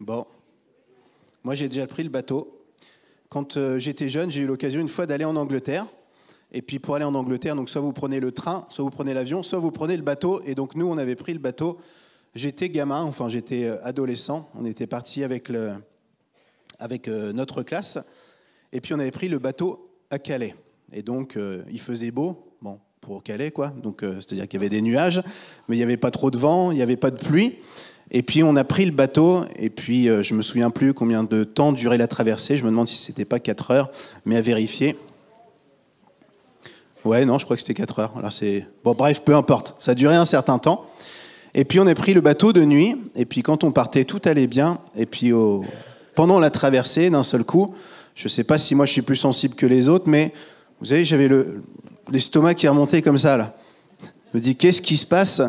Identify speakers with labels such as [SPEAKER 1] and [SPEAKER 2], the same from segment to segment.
[SPEAKER 1] Bon, moi j'ai déjà pris le bateau. Quand j'étais jeune, j'ai eu l'occasion une fois d'aller en Angleterre. Et puis pour aller en Angleterre, donc soit vous prenez le train, soit vous prenez l'avion, soit vous prenez le bateau. Et donc nous, on avait pris le bateau. J'étais gamin, enfin j'étais adolescent. On était parti avec notre classe. Et puis on avait pris le bateau à Calais. Et donc il faisait beau, bon, pour Calais quoi. Donc c'est-à-dire qu'il y avait des nuages, mais il n'y avait pas trop de vent, il n'y avait pas de pluie. Et puis on a pris le bateau, et puis je me souviens plus combien de temps durait la traversée. Je me demande si c'était pas 4 heures, mais à vérifier. Ouais, non, je crois que c'était 4 heures. Alors bon, bref, peu importe. Ça a duré un certain temps. Et puis on a pris le bateau de nuit, et puis quand on partait, tout allait bien. Et puis pendant la traversée, d'un seul coup, je sais pas si moi je suis plus sensible que les autres, mais vous savez, j'avais l'estomac qui remontait comme ça, là. Je me dis, qu'est-ce qui se passe ?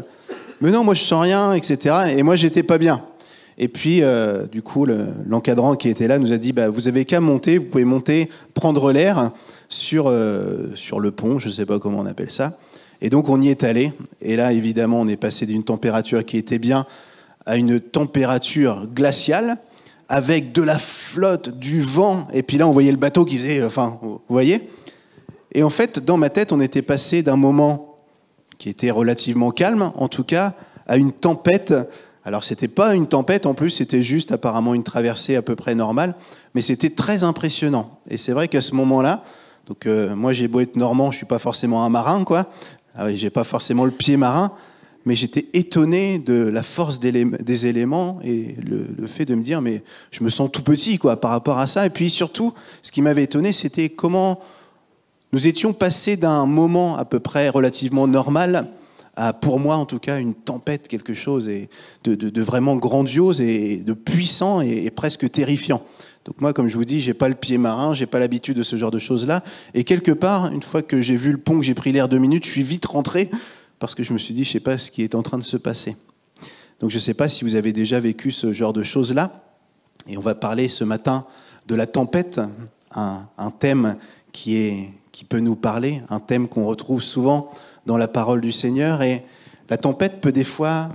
[SPEAKER 1] Mais non, moi je sens rien, etc. Et moi j'étais pas bien. Et puis du coup l'encadrant qui était là nous a dit vous avez qu'à monter, vous pouvez monter, prendre l'air sur le pont, je sais pas comment on appelle ça. Et donc on y est allé. Et là évidemment on est passé d'une température qui était bien à une température glaciale avec de la flotte, du vent. Et puis là on voyait le bateau qui faisait, vous voyez. Et en fait dans ma tête on était passé d'un moment qui était relativement calme, en tout cas, à une tempête. Alors, c'était pas une tempête, en plus, c'était juste apparemment une traversée à peu près normale, mais c'était très impressionnant. Et c'est vrai qu'à ce moment-là, donc moi, j'ai beau être normand, je suis pas forcément un marin, quoi. Ah oui, j'ai pas forcément le pied marin, mais j'étais étonné de la force des éléments et le fait de me dire, mais je me sens tout petit, quoi, par rapport à ça. Et puis surtout, ce qui m'avait étonné, c'était comment nous étions passés d'un moment à peu près relativement normal à, pour moi en tout cas, une tempête, quelque chose de vraiment grandiose et de puissant et presque terrifiant. Donc moi, comme je vous dis, j'ai pas le pied marin, j'ai pas l'habitude de ce genre de choses-là. Et quelque part, une fois que j'ai vu le pont, que j'ai pris l'air 2 minutes, je suis vite rentré parce que je me suis dit, je sais pas ce qui est en train de se passer. Donc je sais pas si vous avez déjà vécu ce genre de choses-là. Et on va parler ce matin de la tempête, un thème qui peut nous parler, un thème qu'on retrouve souvent dans la parole du Seigneur. Et la tempête peut des fois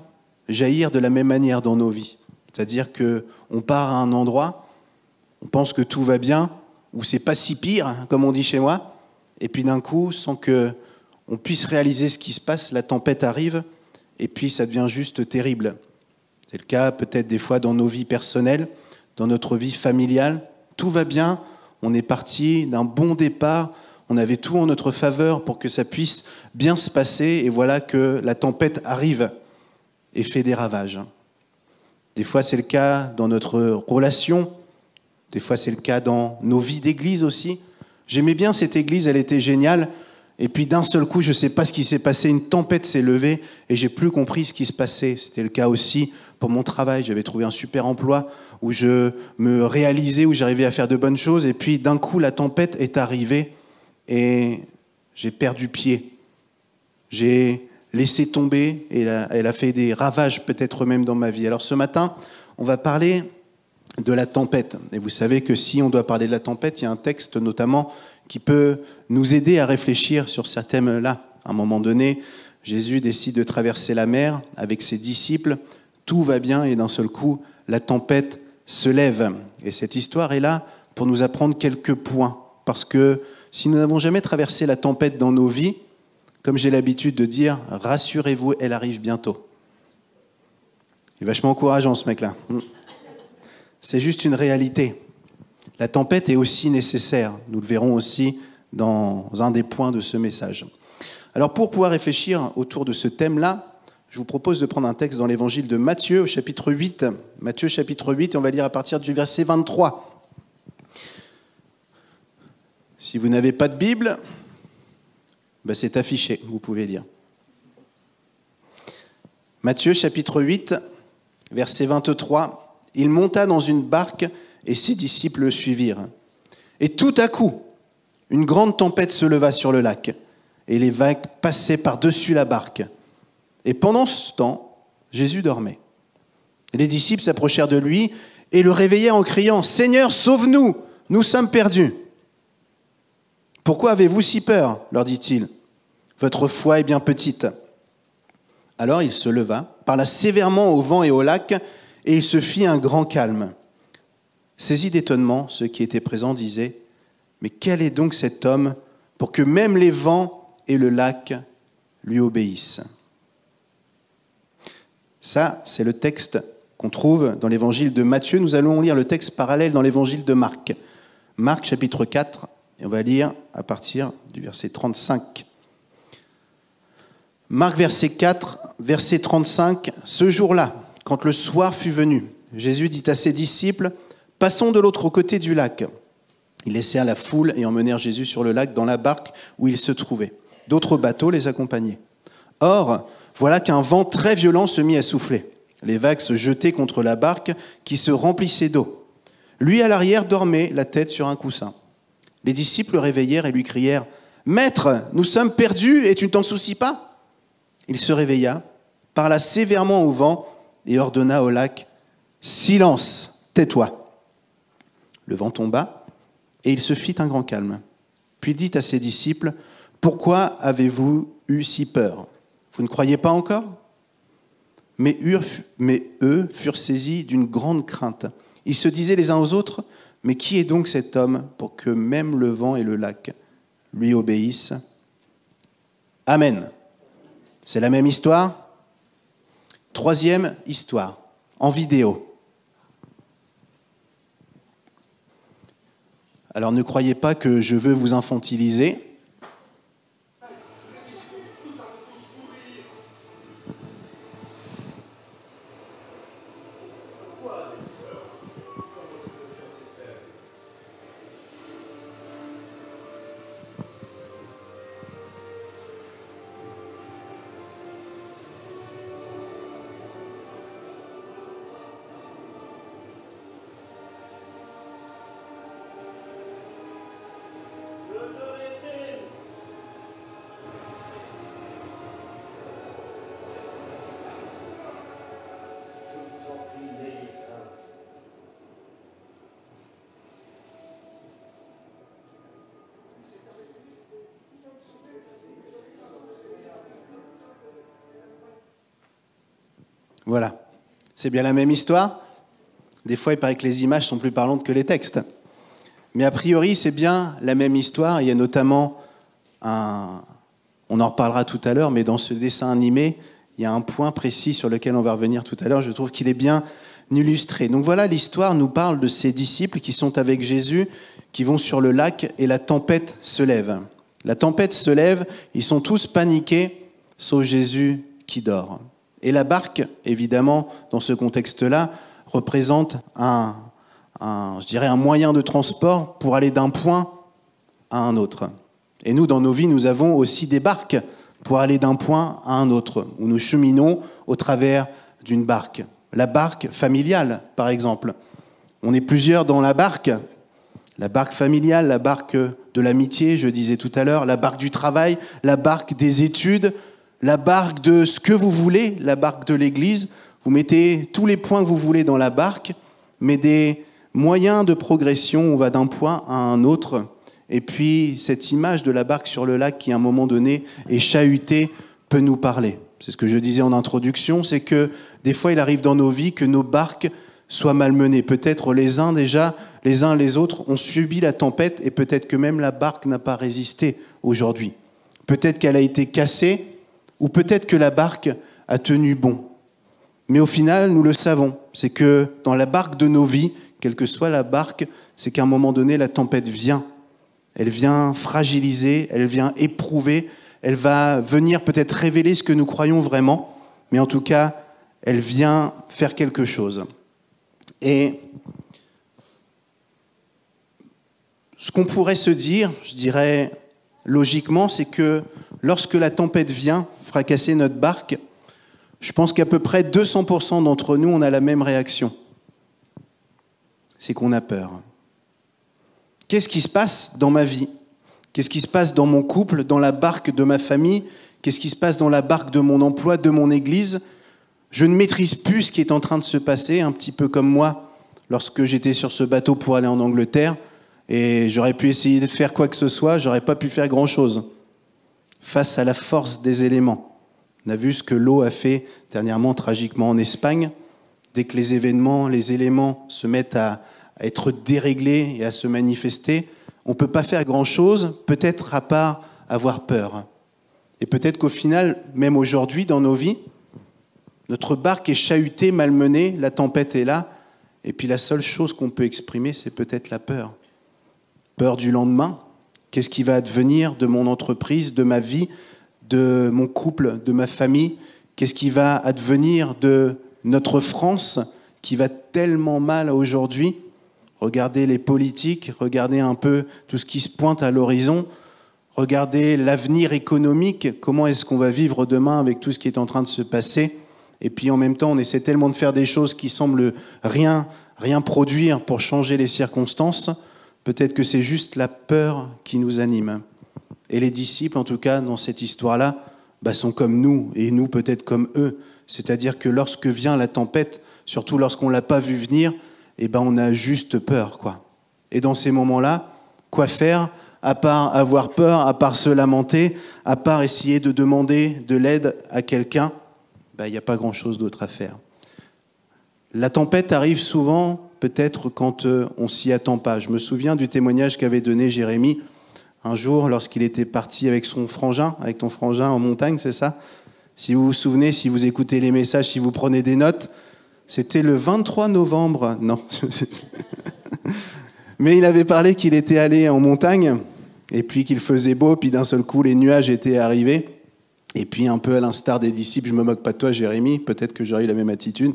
[SPEAKER 1] jaillir de la même manière dans nos vies. C'est-à-dire qu'on part à un endroit, on pense que tout va bien, ou c'est pas si pire, comme on dit chez moi, et puis d'un coup, sans qu'on puisse réaliser ce qui se passe, la tempête arrive, et puis ça devient juste terrible. C'est le cas peut-être des fois dans nos vies personnelles, dans notre vie familiale. Tout va bien, on est parti d'un bon départ, on avait tout en notre faveur pour que ça puisse bien se passer, et voilà que la tempête arrive et fait des ravages. Des fois, c'est le cas dans notre relation, des fois, c'est le cas dans nos vies d'église aussi. J'aimais bien cette église, elle était géniale, et puis d'un seul coup, je ne sais pas ce qui s'est passé, une tempête s'est levée, et j'ai plus compris ce qui se passait. C'était le cas aussi pour mon travail, j'avais trouvé un super emploi, où je me réalisais, où j'arrivais à faire de bonnes choses, et puis d'un coup, la tempête est arrivée, et j'ai perdu pied. J'ai laissé tomber et elle a fait des ravages peut-être même dans ma vie. Alors ce matin, on va parler de la tempête. Et vous savez que si on doit parler de la tempête, il y a un texte notamment qui peut nous aider à réfléchir sur ces thèmes-là. À un moment donné, Jésus décide de traverser la mer avec ses disciples. Tout va bien et d'un seul coup, la tempête se lève. Et cette histoire est là pour nous apprendre quelques points. Parce que si nous n'avons jamais traversé la tempête dans nos vies, comme j'ai l'habitude de dire, rassurez-vous, elle arrive bientôt. Il est vachement encourageant ce mec-là. C'est juste une réalité. La tempête est aussi nécessaire. Nous le verrons aussi dans un des points de ce message. Alors pour pouvoir réfléchir autour de ce thème-là, je vous propose de prendre un texte dans l'évangile de Matthieu au chapitre 8. Matthieu chapitre 8, et on va lire à partir du verset 23. Si vous n'avez pas de Bible, c'est affiché, vous pouvez lire. Matthieu chapitre 8, verset 23. Il monta dans une barque et ses disciples le suivirent. Et tout à coup, une grande tempête se leva sur le lac et les vagues passaient par-dessus la barque. Et pendant ce temps, Jésus dormait. Et les disciples s'approchèrent de lui et le réveillèrent en criant « Seigneur, sauve-nous, nous sommes perdus !» « Pourquoi avez-vous si peur ?» leur dit-il. « Votre foi est bien petite. » Alors il se leva, parla sévèrement au vent et au lac, et il se fit un grand calme. Saisis d'étonnement, ceux qui étaient présents disaient « Mais quel est donc cet homme pour que même les vents et le lac lui obéissent ?» Ça, c'est le texte qu'on trouve dans l'évangile de Matthieu. Nous allons lire le texte parallèle dans l'évangile de Marc. Marc, chapitre 4, et on va lire à partir du verset 35. Marc, verset 4, verset 35. « Ce jour-là, quand le soir fut venu, Jésus dit à ses disciples, « Passons de l'autre côté du lac. » Ils laissèrent la foule et emmenèrent Jésus sur le lac dans la barque où il se trouvait. D'autres bateaux les accompagnaient. Or, voilà qu'un vent très violent se mit à souffler. Les vagues se jetaient contre la barque qui se remplissait d'eau. Lui, à l'arrière, dormait, la tête sur un coussin. Les disciples le réveillèrent et lui crièrent « Maître, nous sommes perdus et tu ne t'en soucies pas ?» Il se réveilla, parla sévèrement au vent et ordonna au lac « Silence, tais-toi !» Le vent tomba et il se fit un grand calme. Puis il dit à ses disciples « Pourquoi avez-vous eu si peur ? Vous ne croyez pas encore ?» Mais eux furent saisis d'une grande crainte. Ils se disaient les uns aux autres « Mais qui est donc cet homme pour que même le vent et le lac lui obéissent ?» Amen. C'est la même histoire. Troisième histoire, en vidéo. Alors ne croyez pas que je veux vous infantiliser. Voilà, c'est bien la même histoire. Des fois, il paraît que les images sont plus parlantes que les textes. Mais a priori, c'est bien la même histoire. Il y a notamment on en reparlera tout à l'heure, mais dans ce dessin animé, il y a un point précis sur lequel on va revenir tout à l'heure. Je trouve qu'il est bien illustré. Donc voilà, l'histoire nous parle de ces disciples qui sont avec Jésus, qui vont sur le lac et la tempête se lève. La tempête se lève, ils sont tous paniqués, sauf Jésus qui dort. Et la barque, évidemment, dans ce contexte-là, représente un moyen de transport pour aller d'un point à un autre. Et nous, dans nos vies, nous avons aussi des barques pour aller d'un point à un autre, où nous cheminons au travers d'une barque. La barque familiale, par exemple. On est plusieurs dans la barque familiale, la barque de l'amitié, je disais tout à l'heure, la barque du travail, la barque des études, la barque de ce que vous voulez, la barque de l'église. Vous mettez tous les points que vous voulez dans la barque, mais des moyens de progression, on va d'un point à un autre. Et puis, cette image de la barque sur le lac qui, à un moment donné, est chahutée, peut nous parler. C'est ce que je disais en introduction, c'est que des fois, il arrive dans nos vies que nos barques soient malmenées. Peut-être les uns les autres ont subi la tempête et peut-être que même la barque n'a pas résisté aujourd'hui. Peut-être qu'elle a été cassée, ou peut-être que la barque a tenu bon. Mais au final, nous le savons, c'est que dans la barque de nos vies, quelle que soit la barque, c'est qu'à un moment donné, la tempête vient. Elle vient fragiliser, elle vient éprouver, elle va venir peut-être révéler ce que nous croyons vraiment, mais en tout cas, elle vient faire quelque chose. Et ce qu'on pourrait se dire, je dirais logiquement, c'est que lorsque la tempête vient fracasser notre barque, je pense qu'à peu près 200% d'entre nous, on a la même réaction. C'est qu'on a peur. Qu'est-ce qui se passe dans ma vie ? Qu'est-ce qui se passe dans mon couple, dans la barque de ma famille ? Qu'est-ce qui se passe dans la barque de mon emploi, de mon église ? Je ne maîtrise plus ce qui est en train de se passer, un petit peu comme moi, lorsque j'étais sur ce bateau pour aller en Angleterre, et j'aurais pu essayer de faire quoi que ce soit, j'aurais pas pu faire grand-chose. Face à la force des éléments. On a vu ce que l'eau a fait dernièrement tragiquement en Espagne. dès que les événements, les éléments se mettent à être déréglés et à se manifester, on ne peut pas faire grand-chose, peut-être à part avoir peur. Et peut-être qu'au final, même aujourd'hui, dans nos vies, notre barque est chahutée, malmenée, la tempête est là, et puis la seule chose qu'on peut exprimer, c'est peut-être la peur. Peur du lendemain. Qu'est-ce qui va advenir de mon entreprise, de ma vie, de mon couple, de ma famille? Qu'est-ce qui va advenir de notre France qui va tellement mal aujourd'hui? Regardez les politiques, regardez un peu tout ce qui se pointe à l'horizon, regardez l'avenir économique, comment est-ce qu'on va vivre demain avec tout ce qui est en train de se passer. Et puis en même temps, on essaie tellement de faire des choses qui semblent rien produire pour changer les circonstances. Peut-être que c'est juste la peur qui nous anime. Et les disciples, en tout cas, dans cette histoire-là, sont comme nous, et nous peut-être comme eux. C'est-à-dire que lorsque vient la tempête, surtout lorsqu'on ne l'a pas vu venir, on a juste peur, quoi. Et dans ces moments-là, quoi faire, à part avoir peur, à part se lamenter, à part essayer de demander de l'aide à quelqu'un? Il n'y a pas grand-chose d'autre à faire. La tempête arrive souvent, peut-être quand on s'y attend pas. Je me souviens du témoignage qu'avait donné Jérémie un jour lorsqu'il était parti avec son frangin, avec ton frangin en montagne, c'est ça? Si vous vous souvenez, si vous écoutez les messages, si vous prenez des notes, c'était le 23 novembre, non. Mais il avait parlé qu'il était allé en montagne, et puis qu'il faisait beau, puis d'un seul coup, les nuages étaient arrivés. Et puis, un peu à l'instar des disciples, je me moque pas de toi, Jérémie, peut-être que j'aurais eu la même attitude,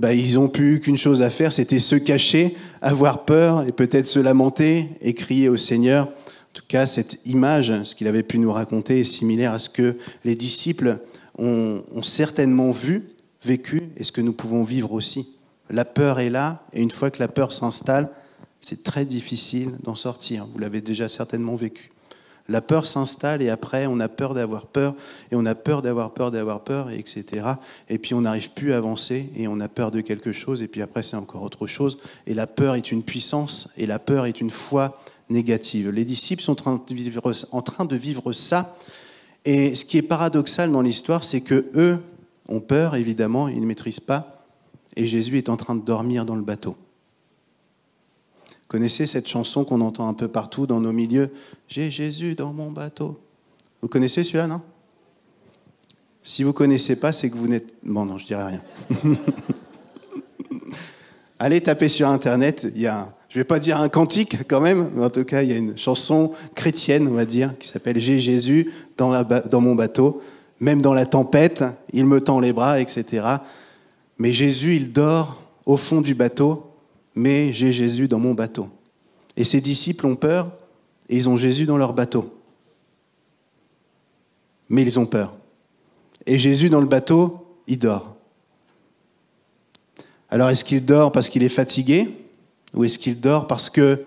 [SPEAKER 1] ils n'ont plus qu'une chose à faire, c'était se cacher, avoir peur, et peut-être se lamenter, et crier au Seigneur. En tout cas, cette image, ce qu'il avait pu nous raconter, est similaire à ce que les disciples ont certainement vu, vécu, et ce que nous pouvons vivre aussi. La peur est là, et une fois que la peur s'installe, c'est très difficile d'en sortir. Vous l'avez déjà certainement vécu. La peur s'installe, et après, on a peur d'avoir peur, et on a peur d'avoir peur, etc. Et puis, on n'arrive plus à avancer, et on a peur de quelque chose, et puis après, c'est encore autre chose. Et la peur est une puissance, et la peur est une foi négative. Les disciples sont en train de vivre ça, et ce qui est paradoxal dans l'histoire, c'est que eux ont peur, évidemment, ils ne maîtrisent pas, et Jésus est en train de dormir dans le bateau. Vous connaissez cette chanson qu'on entend un peu partout dans nos milieux? « J'ai Jésus dans mon bateau ». Vous connaissez celui-là, non? Si vous ne connaissez pas, c'est que vous n'êtes... Bon, non, je dirai rien. Allez taper sur Internet, il y a, je ne vais pas dire un cantique quand même, mais en tout cas, il y a une chanson chrétienne, on va dire, qui s'appelle « J'ai Jésus dans mon bateau ». Même dans la tempête, il me tend les bras, etc. Mais Jésus, il dort au fond du bateau, mais j'ai Jésus dans mon bateau. Et ses disciples ont peur, et ils ont Jésus dans leur bateau. Mais ils ont peur. Et Jésus dans le bateau, il dort. Alors est-ce qu'il dort parce qu'il est fatigué, ou est-ce qu'il dort parce que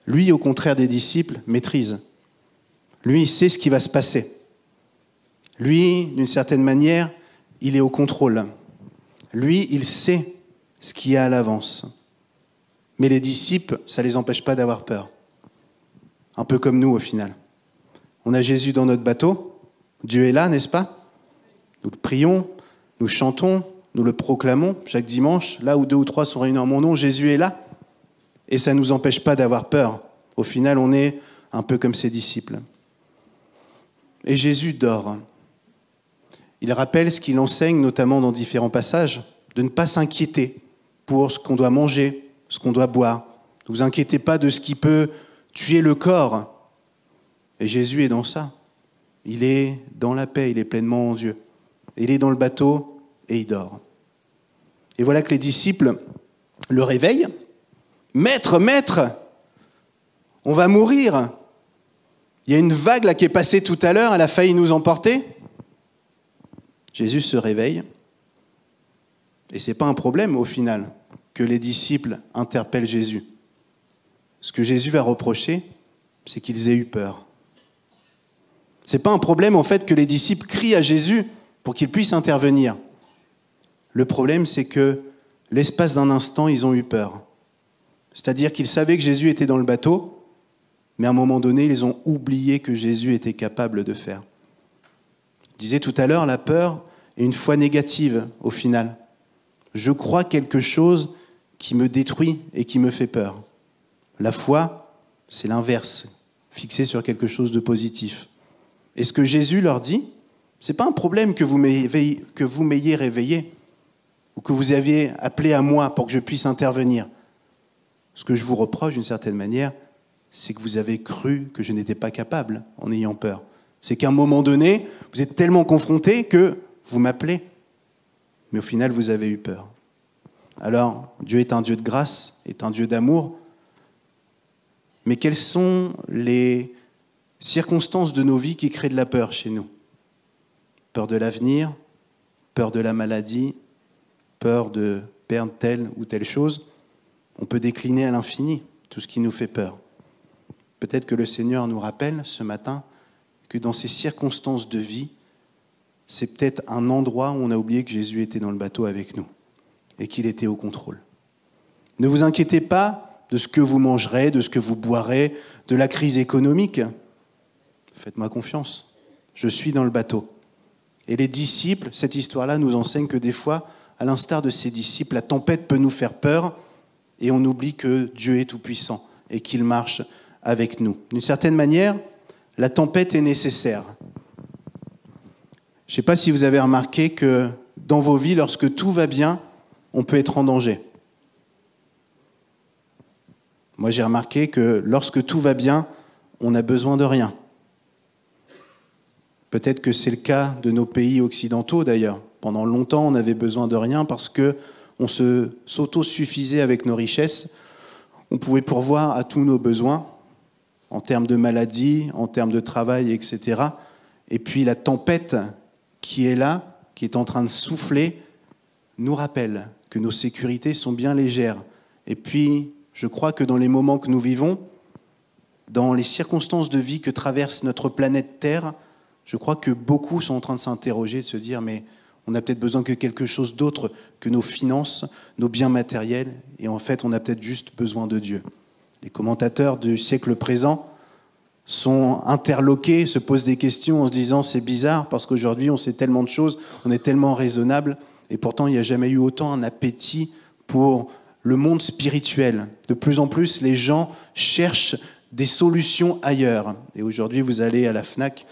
[SPEAKER 1] lui, au contraire des disciples, maîtrise? Lui, il sait ce qui va se passer. Lui, d'une certaine manière, il est au contrôle. Lui, il sait ce qu'il y a à l'avance. Mais les disciples, ça ne les empêche pas d'avoir peur. Un peu comme nous, au final. On a Jésus dans notre bateau. Dieu est là, n'est-ce pas? Nous le prions, nous chantons, nous le proclamons chaque dimanche. Là où 2 ou 3 sont réunis en mon nom, Jésus est là. Et ça ne nous empêche pas d'avoir peur. Au final, on est un peu comme ses disciples. Et Jésus dort. Il rappelle ce qu'il enseigne, notamment dans différents passages, de ne pas s'inquiéter pour ce qu'on doit manger, ce qu'on doit boire. Ne vous inquiétez pas de ce qui peut tuer le corps. Et Jésus est dans ça. Il est dans la paix, il est pleinement en Dieu. Il est dans le bateau et il dort. Et voilà que les disciples le réveillent. « Maître, maître, on va mourir. Il y a une vague là qui est passée tout à l'heure, elle a failli nous emporter. » Jésus se réveille. Et ce n'est pas un problème au final que les disciples interpellent Jésus. Ce que Jésus va reprocher, c'est qu'ils aient eu peur. Ce n'est pas un problème en fait que les disciples crient à Jésus pour qu'il puisse intervenir. Le problème, c'est que l'espace d'un instant, ils ont eu peur. C'est-à-dire qu'ils savaient que Jésus était dans le bateau, mais à un moment donné, ils ont oublié que Jésus était capable de faire. Je disais tout à l'heure, la peur est une foi négative au final. Je crois quelque chose qui me détruit et qui me fait peur. La foi, c'est l'inverse, fixé sur quelque chose de positif. Et ce que Jésus leur dit, ce n'est pas un problème que vous m'ayez réveillé ou que vous aviez appelé à moi pour que je puisse intervenir. Ce que je vous reproche d'une certaine manière, c'est que vous avez cru que je n'étais pas capable en ayant peur. C'est qu'à un moment donné, vous êtes tellement confrontés que vous m'appelez. Mais au final, vous avez eu peur. Alors, Dieu est un Dieu de grâce, est un Dieu d'amour. Mais quelles sont les circonstances de nos vies qui créent de la peur chez nous? Peur de l'avenir, peur de la maladie, peur de perdre telle ou telle chose. On peut décliner à l'infini tout ce qui nous fait peur. Peut-être que le Seigneur nous rappelle ce matin que dans ces circonstances de vie, c'est peut-être un endroit où on a oublié que Jésus était dans le bateau avec nous et qu'il était au contrôle. Ne vous inquiétez pas de ce que vous mangerez, de ce que vous boirez, de la crise économique. Faites-moi confiance, je suis dans le bateau. Et les disciples, cette histoire-là nous enseigne que des fois, à l'instar de ces disciples, la tempête peut nous faire peur et on oublie que Dieu est tout-puissant et qu'il marche avec nous. D'une certaine manière, la tempête est nécessaire. Je ne sais pas si vous avez remarqué que dans vos vies, lorsque tout va bien, on peut être en danger. Moi, j'ai remarqué que lorsque tout va bien, on n'a besoin de rien. Peut-être que c'est le cas de nos pays occidentaux, d'ailleurs. Pendant longtemps, on n'avait besoin de rien parce qu'on s'autosuffisait avec nos richesses. On pouvait pourvoir à tous nos besoins, en termes de maladie, en termes de travail, etc. Et puis la tempête qui est là, qui est en train de souffler, nous rappelle que nos sécurités sont bien légères. Et puis, je crois que dans les moments que nous vivons, dans les circonstances de vie que traverse notre planète Terre, je crois que beaucoup sont en train de s'interroger, de se dire, mais on a peut-être besoin que quelque chose d'autre que nos finances, nos biens matériels, et en fait, on a peut-être juste besoin de Dieu. Les commentateurs du siècle présent sont interloqués, se posent des questions en se disant, c'est bizarre, parce qu'aujourd'hui, on sait tellement de choses, on est tellement raisonnable, et pourtant, il n'y a jamais eu autant un appétit pour le monde spirituel. De plus en plus, les gens cherchent des solutions ailleurs. Et aujourd'hui, vous allez à la Fnac,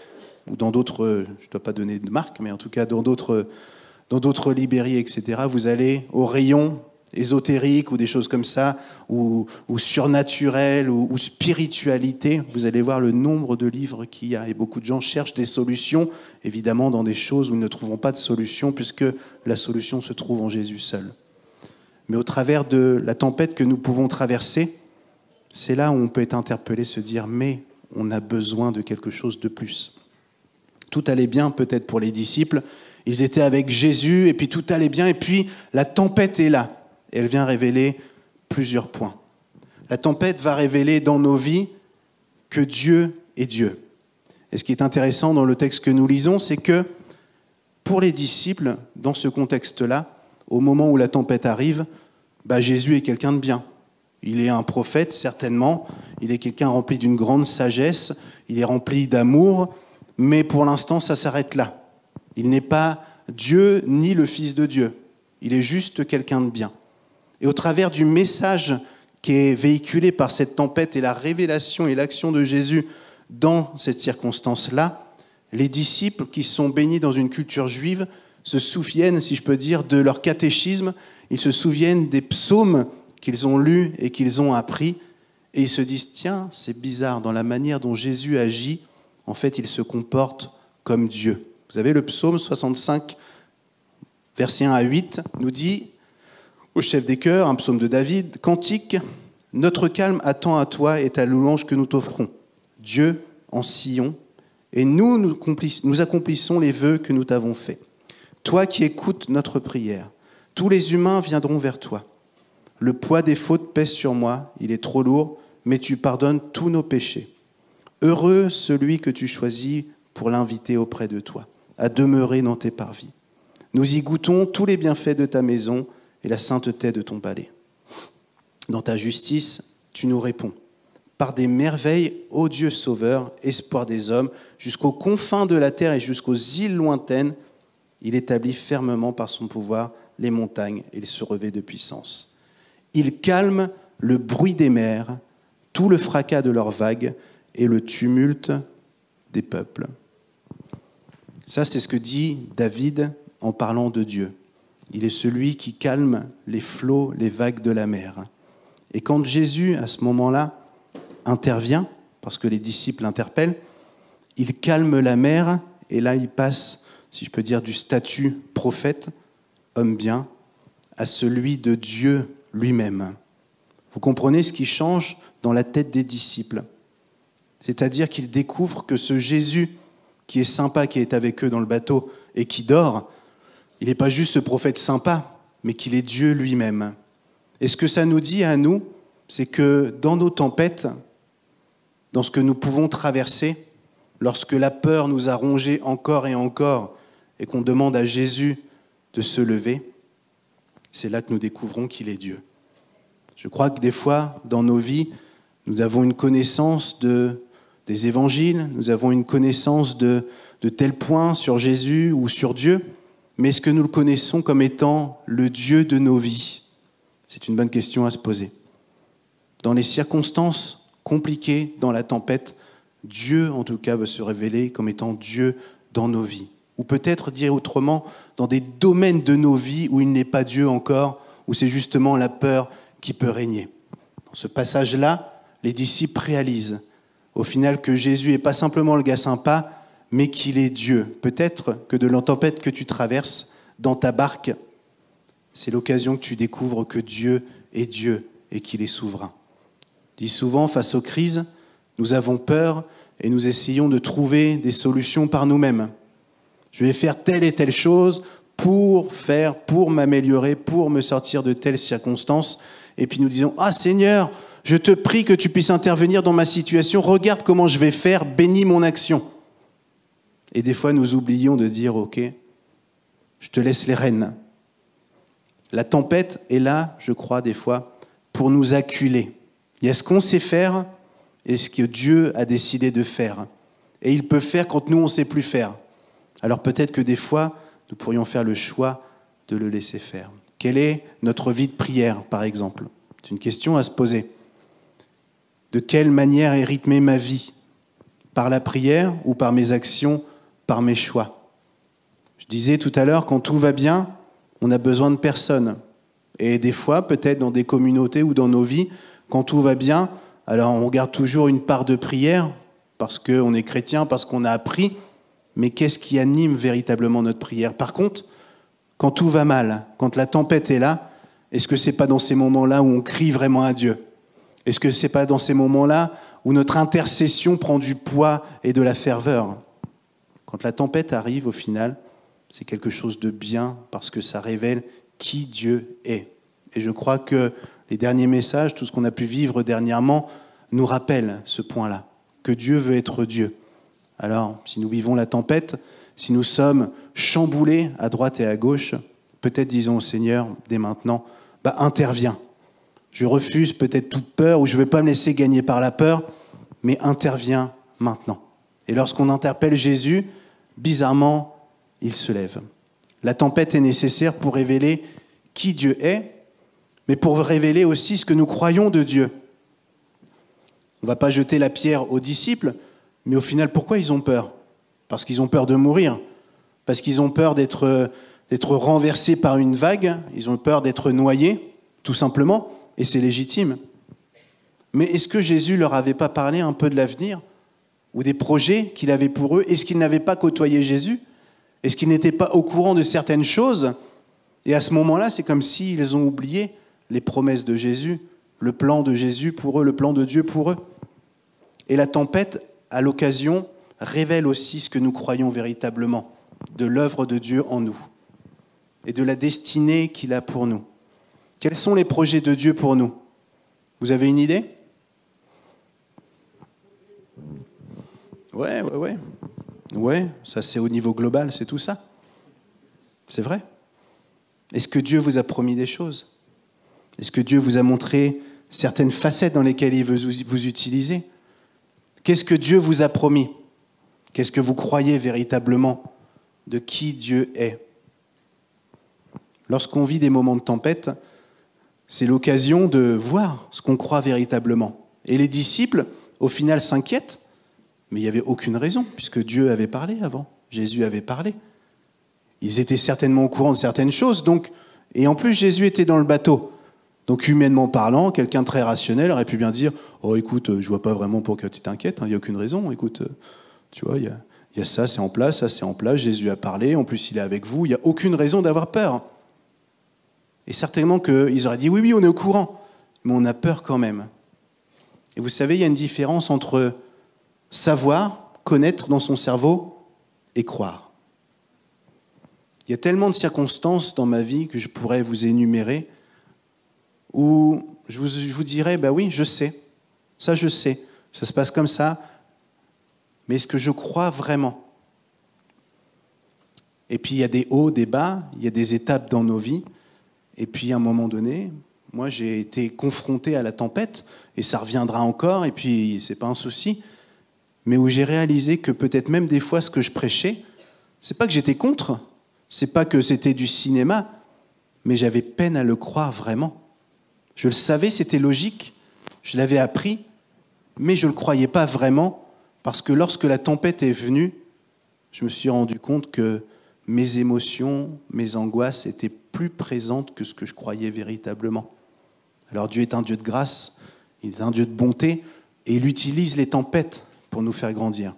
[SPEAKER 1] ou dans d'autres, je ne dois pas donner de marque, mais en tout cas dans d'autres librairies, etc., vous allez au rayon ésotérique ou des choses comme ça, ou surnaturel, ou spiritualité, vous allez voir le nombre de livres qu'il y a. Et beaucoup de gens cherchent des solutions, évidemment dans des choses où ils ne trouveront pas de solution, puisque la solution se trouve en Jésus seul. Mais au travers de la tempête que nous pouvons traverser, c'est là où on peut être interpellé, se dire, mais on a besoin de quelque chose de plus. Tout allait bien peut-être pour les disciples, ils étaient avec Jésus, et puis tout allait bien, et puis la tempête est là. Et elle vient révéler plusieurs points. La tempête va révéler dans nos vies que Dieu est Dieu. Et ce qui est intéressant dans le texte que nous lisons, c'est que pour les disciples, dans ce contexte-là, au moment où la tempête arrive, Jésus est quelqu'un de bien. Il est un prophète, certainement. Il est quelqu'un rempli d'une grande sagesse. Il est rempli d'amour. Mais pour l'instant, ça s'arrête là. Il n'est pas Dieu ni le Fils de Dieu. Il est juste quelqu'un de bien. Et au travers du message qui est véhiculé par cette tempête et la révélation et l'action de Jésus dans cette circonstance-là, les disciples qui sont baignés dans une culture juive se souviennent, si je peux dire, de leur catéchisme. Ils se souviennent des psaumes qu'ils ont lus et qu'ils ont appris. Et ils se disent, tiens, c'est bizarre, dans la manière dont Jésus agit, en fait, il se comporte comme Dieu. Vous avez le psaume 65, versets 1 à 8, nous dit au chef des chœurs, un psaume de David, « Cantique, notre calme attend à toi et ta louange que nous t'offrons. Dieu, en Sion, et nous accomplissons les vœux que nous t'avons faits. Toi qui écoutes notre prière, tous les humains viendront vers toi. Le poids des fautes pèse sur moi, il est trop lourd, mais tu pardonnes tous nos péchés. Heureux celui que tu choisis pour l'inviter auprès de toi, à demeurer dans tes parvis. Nous y goûtons tous les bienfaits de ta maison et la sainteté de ton palais. Dans ta justice, tu nous réponds. Par des merveilles, ô Dieu sauveur, espoir des hommes, jusqu'aux confins de la terre et jusqu'aux îles lointaines, il établit fermement par son pouvoir les montagnes et se revêt de puissance. Il calme le bruit des mers, tout le fracas de leurs vagues et le tumulte des peuples. Ça, c'est ce que dit David en parlant de Dieu. Il est celui qui calme les flots, les vagues de la mer. Et quand Jésus, à ce moment-là, intervient, parce que les disciples l'interpellent, il calme la mer, et là, il passe, si je peux dire, du statut prophète, homme bien, à celui de Dieu lui-même. Vous comprenez ce qui change dans la tête des disciples. C'est-à-dire qu'ils découvrent que ce Jésus qui est sympa, qui est avec eux dans le bateau et qui dort, il n'est pas juste ce prophète sympa, mais qu'il est Dieu lui-même. Et ce que ça nous dit à nous, c'est que dans nos tempêtes, dans ce que nous pouvons traverser, lorsque la peur nous a rongés encore et encore, et qu'on demande à Jésus de se lever, c'est là que nous découvrons qu'il est Dieu. Je crois que des fois, dans nos vies, nous avons une connaissance des évangiles, nous avons une connaissance de tel point sur Jésus ou sur Dieu, mais est-ce que nous le connaissons comme étant le Dieu de nos vies ? C'est une bonne question à se poser. Dans les circonstances compliquées, dans la tempête, Dieu, en tout cas, veut se révéler comme étant Dieu dans nos vies. Ou peut-être dire autrement, dans des domaines de nos vies où il n'est pas Dieu encore, où c'est justement la peur qui peut régner. Dans ce passage-là, les disciples réalisent au final que Jésus n'est pas simplement le gars sympa, mais qu'il est Dieu. Peut-être que de la tempête que tu traverses dans ta barque, c'est l'occasion que tu découvres que Dieu est Dieu et qu'il est souverain. Je dis souvent, face aux crises, nous avons peur et nous essayons de trouver des solutions par nous-mêmes. Je vais faire telle et telle chose pour m'améliorer, pour me sortir de telles circonstances. Et puis nous disons, « Ah Seigneur, je te prie que tu puisses intervenir dans ma situation, regarde comment je vais faire, bénis mon action. » Et des fois, nous oublions de dire, « Ok, je te laisse les rênes. » La tempête est là, je crois, des fois, pour nous acculer. Il y a ce qu'on sait faire et ce que Dieu a décidé de faire. Et il peut faire quand nous, on ne sait plus faire. Alors peut-être que des fois, nous pourrions faire le choix de le laisser faire. Quelle est notre vie de prière, par exemple ? C'est une question à se poser. De quelle manière est rythmée ma vie ? Par la prière ou par mes actions, par mes choix ? Je disais tout à l'heure, quand tout va bien, on a besoin de personne. Et des fois, peut-être dans des communautés ou dans nos vies, quand tout va bien, alors on garde toujours une part de prière, parce qu'on est chrétien, parce qu'on a appris, mais qu'est-ce qui anime véritablement notre prière ? Par contre, quand tout va mal, quand la tempête est là, est-ce que c'est pas dans ces moments-là où on crie vraiment à Dieu ? Est-ce que c'est pas dans ces moments-là où notre intercession prend du poids et de la ferveur ? Quand la tempête arrive, au final, c'est quelque chose de bien parce que ça révèle qui Dieu est. Et je crois que les derniers messages, tout ce qu'on a pu vivre dernièrement, nous rappellent ce point-là, que Dieu veut être Dieu. Alors, si nous vivons la tempête, si nous sommes chamboulés à droite et à gauche, peut-être disons au Seigneur, dès maintenant, interviens. Je refuse peut-être toute peur ou je ne vais pas me laisser gagner par la peur, mais interviens maintenant. Et lorsqu'on interpelle Jésus, bizarrement, il se lève. La tempête est nécessaire pour révéler qui Dieu est, mais pour révéler aussi ce que nous croyons de Dieu. On ne va pas jeter la pierre aux disciples, mais au final, pourquoi ils ont peur ? Parce qu'ils ont peur de mourir, parce qu'ils ont peur d'être renversés par une vague, ils ont peur d'être noyés, tout simplement, et c'est légitime. Mais est-ce que Jésus leur avait pas parlé un peu de l'avenir, ou des projets qu'il avait pour eux ? Est-ce qu'ils n'avaient pas côtoyé Jésus ? Est-ce qu'ils n'étaient pas au courant de certaines choses ? Et à ce moment-là, c'est comme s'ils ont oublié les promesses de Jésus, le plan de Jésus pour eux, le plan de Dieu pour eux. Et la tempête, à l'occasion, révèle aussi ce que nous croyons véritablement de l'œuvre de Dieu en nous et de la destinée qu'il a pour nous. Quels sont les projets de Dieu pour nous ? Vous avez une idée ? Ouais, ça c'est au niveau global, c'est tout ça. C'est vrai. Est-ce que Dieu vous a promis des choses ? Est-ce que Dieu vous a montré certaines facettes dans lesquelles il veut vous utiliser ? Qu'est-ce que Dieu vous a promis ? Qu'est-ce que vous croyez véritablement de qui Dieu est ? lorsqu'on vit des moments de tempête, c'est l'occasion de voir ce qu'on croit véritablement. Et les disciples, au final, s'inquiètent, mais il n'y avait aucune raison, puisque Dieu avait parlé avant, Jésus avait parlé. Ils étaient certainement au courant de certaines choses, et en plus Jésus était dans le bateau. Donc humainement parlant, quelqu'un de très rationnel aurait pu bien dire « Oh écoute, je vois pas vraiment pour que tu t'inquiètes, il n'y a aucune raison, écoute, tu vois, il y a ça, c'est en place, ça, c'est en place, Jésus a parlé, en plus il est avec vous, il n'y a aucune raison d'avoir peur. » Et certainement qu'ils auraient dit « Oui, on est au courant, mais on a peur quand même. » Et vous savez, il y a une différence entre savoir, connaître dans son cerveau et croire. Il y a tellement de circonstances dans ma vie que je pourrais vous énumérer où je vous dirais, oui, je sais, ça se passe comme ça, mais est-ce que je crois vraiment? Et puis il y a des hauts, des bas, il y a des étapes dans nos vies, et puis à un moment donné, moi j'ai été confronté à la tempête, et ça reviendra encore, et puis c'est pas un souci, mais où j'ai réalisé que peut-être même des fois ce que je prêchais, c'est pas que j'étais contre, c'est pas que c'était du cinéma, mais j'avais peine à le croire vraiment. Je le savais, c'était logique, je l'avais appris, mais je ne le croyais pas vraiment, parce que lorsque la tempête est venue, je me suis rendu compte que mes émotions, mes angoisses étaient plus présentes que ce que je croyais véritablement. Alors Dieu est un Dieu de grâce, il est un Dieu de bonté, et il utilise les tempêtes pour nous faire grandir.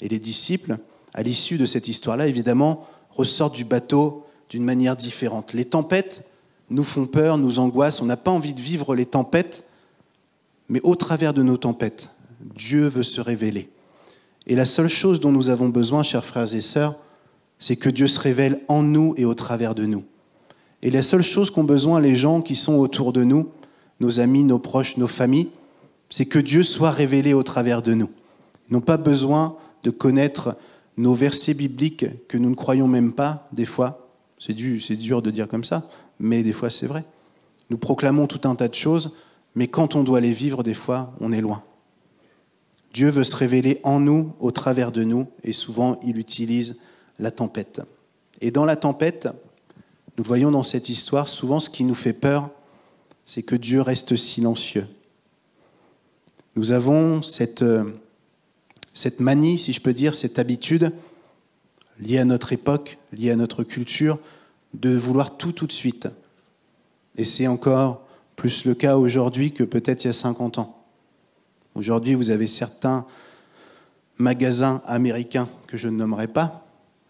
[SPEAKER 1] Et les disciples, à l'issue de cette histoire-là, évidemment, ressortent du bateau d'une manière différente. Les tempêtes nous font peur, nous angoissent, on n'a pas envie de vivre les tempêtes, mais au travers de nos tempêtes, Dieu veut se révéler. Et la seule chose dont nous avons besoin, chers frères et sœurs, c'est que Dieu se révèle en nous et au travers de nous. Et la seule chose qu'ont besoin les gens qui sont autour de nous, nos amis, nos proches, nos familles, c'est que Dieu soit révélé au travers de nous. Ils n'ont pas besoin de connaître nos versets bibliques que nous ne croyons même pas, des fois. C'est dur de dire comme ça, mais des fois c'est vrai. Nous proclamons tout un tas de choses, mais quand on doit les vivre, des fois, on est loin. Dieu veut se révéler en nous, au travers de nous, et souvent il utilise la tempête. Et dans la tempête, nous voyons dans cette histoire, souvent ce qui nous fait peur, c'est que Dieu reste silencieux. Nous avons cette manie, si je peux dire, cette habitude, liée à notre époque, liée à notre culture, de vouloir tout de suite. Et c'est encore plus le cas aujourd'hui que peut-être il y a 50 ans. Aujourd'hui, vous avez certains magasins américains que je ne nommerai pas.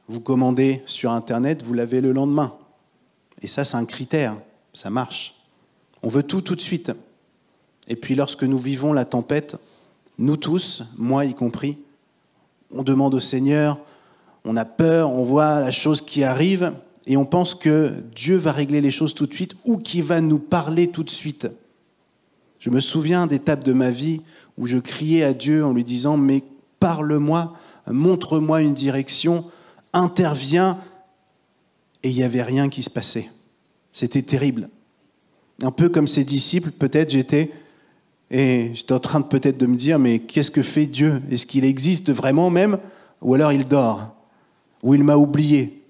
[SPEAKER 1] Vous commandez sur Internet, vous l'avez le lendemain. Et ça, c'est un critère, ça marche. On veut tout de suite. Et puis lorsque nous vivons la tempête, nous tous, moi y compris, on demande au Seigneur, on a peur, on voit la chose qui arrive et on pense que Dieu va régler les choses tout de suite ou qu'il va nous parler tout de suite. Je me souviens d'étapes de ma vie où je criais à Dieu en lui disant « Mais parle-moi, montre-moi une direction, interviens » et il n'y avait rien qui se passait. C'était terrible. Un peu comme ces disciples, peut-être j'étais en train peut-être de me dire « Mais qu'est-ce que fait Dieu? Est-ce qu'il existe vraiment même? Ou alors il dort? Ou il m'a oublié?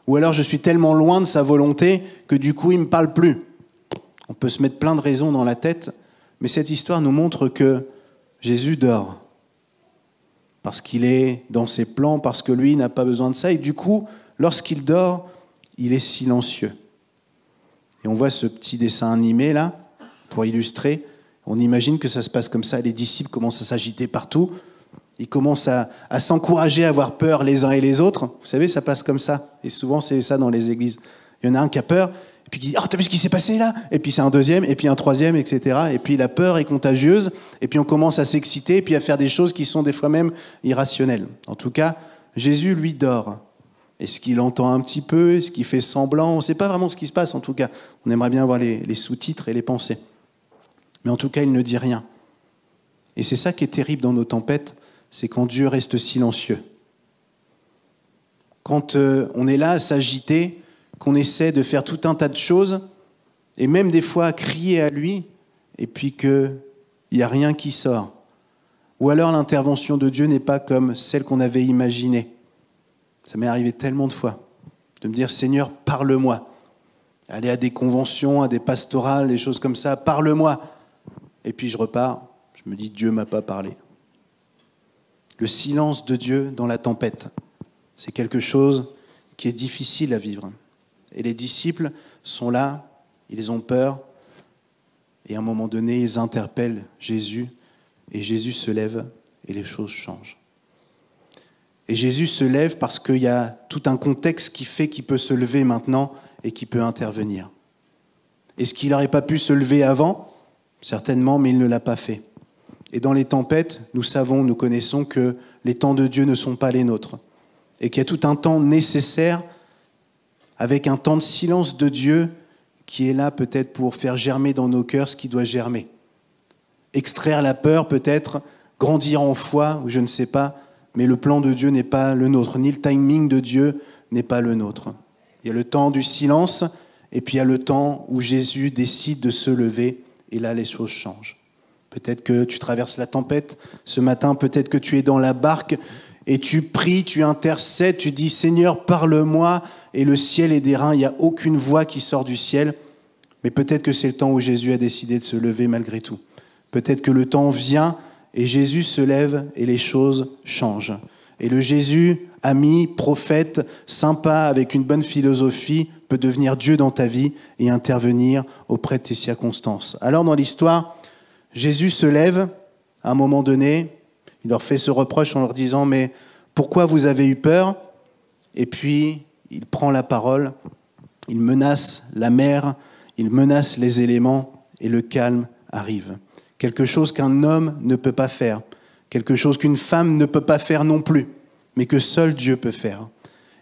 [SPEAKER 1] Ou alors je suis tellement loin de sa volonté que du coup il ne me parle plus ?» On peut se mettre plein de raisons dans la tête, mais cette histoire nous montre que Jésus dort. Parce qu'il est dans ses plans, parce que lui n'a pas besoin de ça. Et du coup, lorsqu'il dort, il est silencieux. Et on voit ce petit dessin animé là, pour illustrer. On imagine que ça se passe comme ça. Les disciples commencent à s'agiter partout. Ils commencent à s'encourager, à avoir peur les uns et les autres. Vous savez, ça passe comme ça. Et souvent, c'est ça dans les églises. Il y en a un qui a peur, et puis qui dit « Oh, t'as vu ce qui s'est passé là ?» Et puis c'est un deuxième, et puis un troisième, etc. Et puis la peur est contagieuse, et puis on commence à s'exciter, et puis à faire des choses qui sont des fois même irrationnelles. En tout cas, Jésus, lui, dort. Est-ce qu'il entend un petit peu? Est-ce qu'il fait semblant? On ne sait pas vraiment ce qui se passe, en tout cas. On aimerait bien avoir les sous-titres et les pensées. Mais en tout cas, il ne dit rien. Et c'est ça qui est terrible dans nos tempêtes, c'est quand Dieu reste silencieux. Quand on est là à s'agiter, qu'on essaie de faire tout un tas de choses, et même des fois à crier à lui, et puis qu'il n'y a rien qui sort. Ou alors l'intervention de Dieu n'est pas comme celle qu'on avait imaginée. Ça m'est arrivé tellement de fois, de me dire « Seigneur, parle-moi ». aller à des conventions, à des pastorales, des choses comme ça. Parle-moi. Et puis je repars, je me dis, Dieu ne m'a pas parlé. Le silence de Dieu dans la tempête, c'est quelque chose qui est difficile à vivre. Et les disciples sont là, ils ont peur, et à un moment donné, ils interpellent Jésus, et Jésus se lève, et les choses changent. Et Jésus se lève parce qu'il y a tout un contexte qui fait qu'il peut se lever maintenant et qu'il peut intervenir. Est-ce qu'il n'aurait pas pu se lever avant ? Certainement, mais il ne l'a pas fait. Et dans les tempêtes, nous savons, nous connaissons que les temps de Dieu ne sont pas les nôtres. Et qu'il y a tout un temps nécessaire avec un temps de silence de Dieu qui est là peut-être pour faire germer dans nos cœurs ce qui doit germer. Extraire la peur peut-être, grandir en foi, ou je ne sais pas, mais le plan de Dieu n'est pas le nôtre, ni le timing de Dieu n'est pas le nôtre. Il y a le temps du silence, et puis il y a le temps où Jésus décide de se lever, et là les choses changent. Peut-être que tu traverses la tempête ce matin, peut-être que tu es dans la barque, et tu pries, tu intercèdes, tu dis « Seigneur, parle-moi », et le ciel est d'airain, il n'y a aucune voix qui sort du ciel, mais peut-être que c'est le temps où Jésus a décidé de se lever malgré tout. Peut-être que le temps vient, et Jésus se lève et les choses changent. Et le Jésus, ami, prophète, sympa, avec une bonne philosophie, peut devenir Dieu dans ta vie et intervenir auprès de tes circonstances. Alors dans l'histoire, Jésus se lève à un moment donné, il leur fait ce reproche en leur disant « Mais pourquoi vous avez eu peur ?» Et puis il prend la parole, il menace la mer, il menace les éléments et le calme arrive. Quelque chose qu'un homme ne peut pas faire, quelque chose qu'une femme ne peut pas faire non plus, mais que seul Dieu peut faire.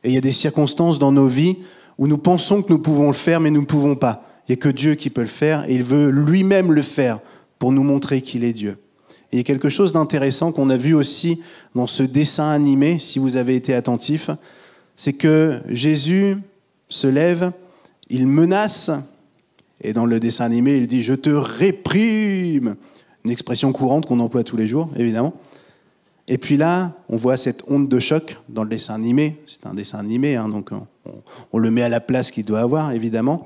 [SPEAKER 1] Et il y a des circonstances dans nos vies où nous pensons que nous pouvons le faire, mais nous ne pouvons pas. Il n'y a que Dieu qui peut le faire, et il veut lui-même le faire pour nous montrer qu'il est Dieu. Et il y a quelque chose d'intéressant qu'on a vu aussi dans ce dessin animé, si vous avez été attentif, c'est que Jésus se lève, il menace. Et dans le dessin animé, il dit « Je te réprime !» Une expression courante qu'on emploie tous les jours, évidemment. Et puis là, on voit cette onde de choc dans le dessin animé. C'est un dessin animé, hein, donc on le met à la place qu'il doit avoir, évidemment.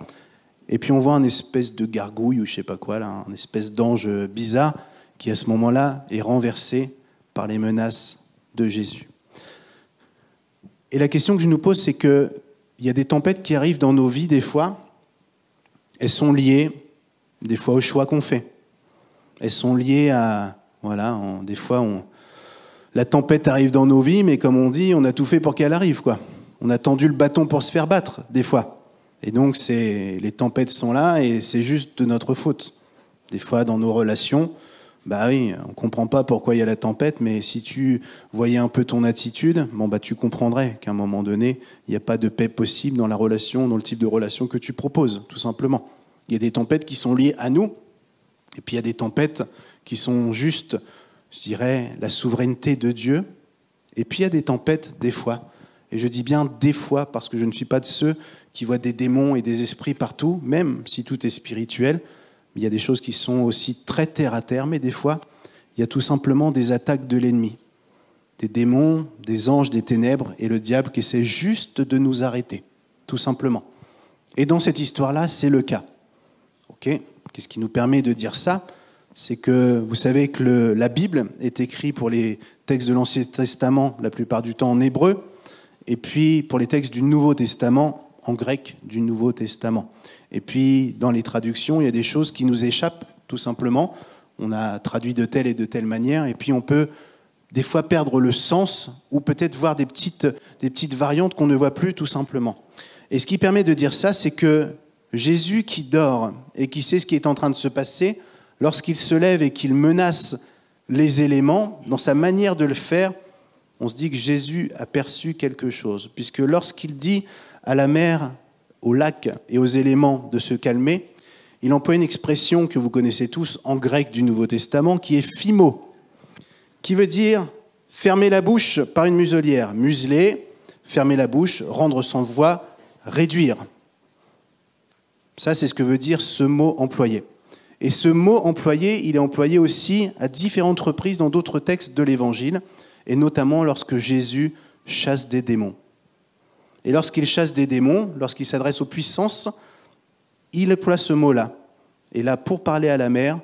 [SPEAKER 1] Et puis on voit une espèce de gargouille, ou je sais pas quoi, là, une espèce d'ange bizarre, qui à ce moment-là est renversé par les menaces de Jésus. Et la question que je nous pose, c'est qu'il y a des tempêtes qui arrivent dans nos vies, des fois. Elles sont liées, des fois, au choix qu'on fait. Elles sont liées à... Voilà, des fois, la tempête arrive dans nos vies, mais comme on dit, on a tout fait pour qu'elle arrive, quoi. On a tendu le bâton pour se faire battre, des fois. Et donc, les tempêtes sont là, et c'est juste de notre faute. Des fois, dans nos relations, bah oui, on ne comprend pas pourquoi il y a la tempête, mais si tu voyais un peu ton attitude, tu comprendrais qu'à un moment donné, il n'y a pas de paix possible dans la relation, dans le type de relation que tu proposes, tout simplement. Il y a des tempêtes qui sont liées à nous, et puis il y a des tempêtes qui sont juste, je dirais, la souveraineté de Dieu. Et puis il y a des tempêtes, des fois, et je dis bien des fois, parce que je ne suis pas de ceux qui voient des démons et des esprits partout, même si tout est spirituel. Il y a des choses qui sont aussi très terre à terre, mais des fois, il y a tout simplement des attaques de l'ennemi. Des démons, des anges, des ténèbres, et le diable qui essaie juste de nous arrêter, tout simplement. Et dans cette histoire-là, c'est le cas. Okay ? Qu'est-ce qui nous permet de dire ça ? C'est que vous savez que la Bible est écrite pour les textes de l'Ancien Testament, la plupart du temps en hébreu, et puis pour les textes du Nouveau Testament, en grec du Nouveau Testament. Et puis, dans les traductions, il y a des choses qui nous échappent, tout simplement. On a traduit de telle et de telle manière, et puis on peut des fois perdre le sens, ou peut-être voir des petites variantes qu'on ne voit plus, tout simplement. Et ce qui permet de dire ça, c'est que Jésus qui dort et qui sait ce qui est en train de se passer, lorsqu'il se lève et qu'il menace les éléments, dans sa manière de le faire, on se dit que Jésus a perçu quelque chose. Puisque lorsqu'il dit à la mer, au lac et aux éléments de se calmer, il emploie une expression que vous connaissez tous en grec du Nouveau Testament, qui est phimo, qui veut dire fermer la bouche par une muselière. Museler, fermer la bouche, rendre sans voix, réduire. Ça, c'est ce que veut dire ce mot employé. Et ce mot employé, il est employé aussi à différentes reprises dans d'autres textes de l'Évangile, et notamment lorsque Jésus chasse des démons. Et lorsqu'il chasse des démons, lorsqu'il s'adresse aux puissances, il emploie ce mot-là. Et là, pour parler à la mer,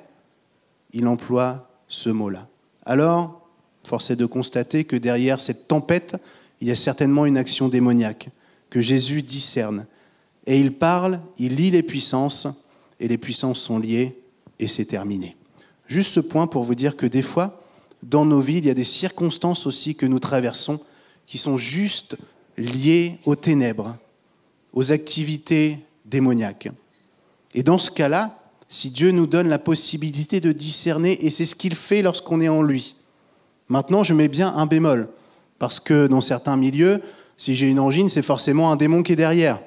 [SPEAKER 1] il emploie ce mot-là. Alors, force est de constater que derrière cette tempête, il y a certainement une action démoniaque que Jésus discerne. Et il parle, il lie les puissances, et les puissances sont liées, et c'est terminé. Juste ce point pour vous dire que des fois, dans nos vies, il y a des circonstances aussi que nous traversons qui sont juste liées aux ténèbres, aux activités démoniaques. Et dans ce cas-là, si Dieu nous donne la possibilité de discerner, et c'est ce qu'il fait lorsqu'on est en lui. Maintenant, je mets bien un bémol, parce que dans certains milieux, si j'ai une angine, c'est forcément un démon qui est derrière.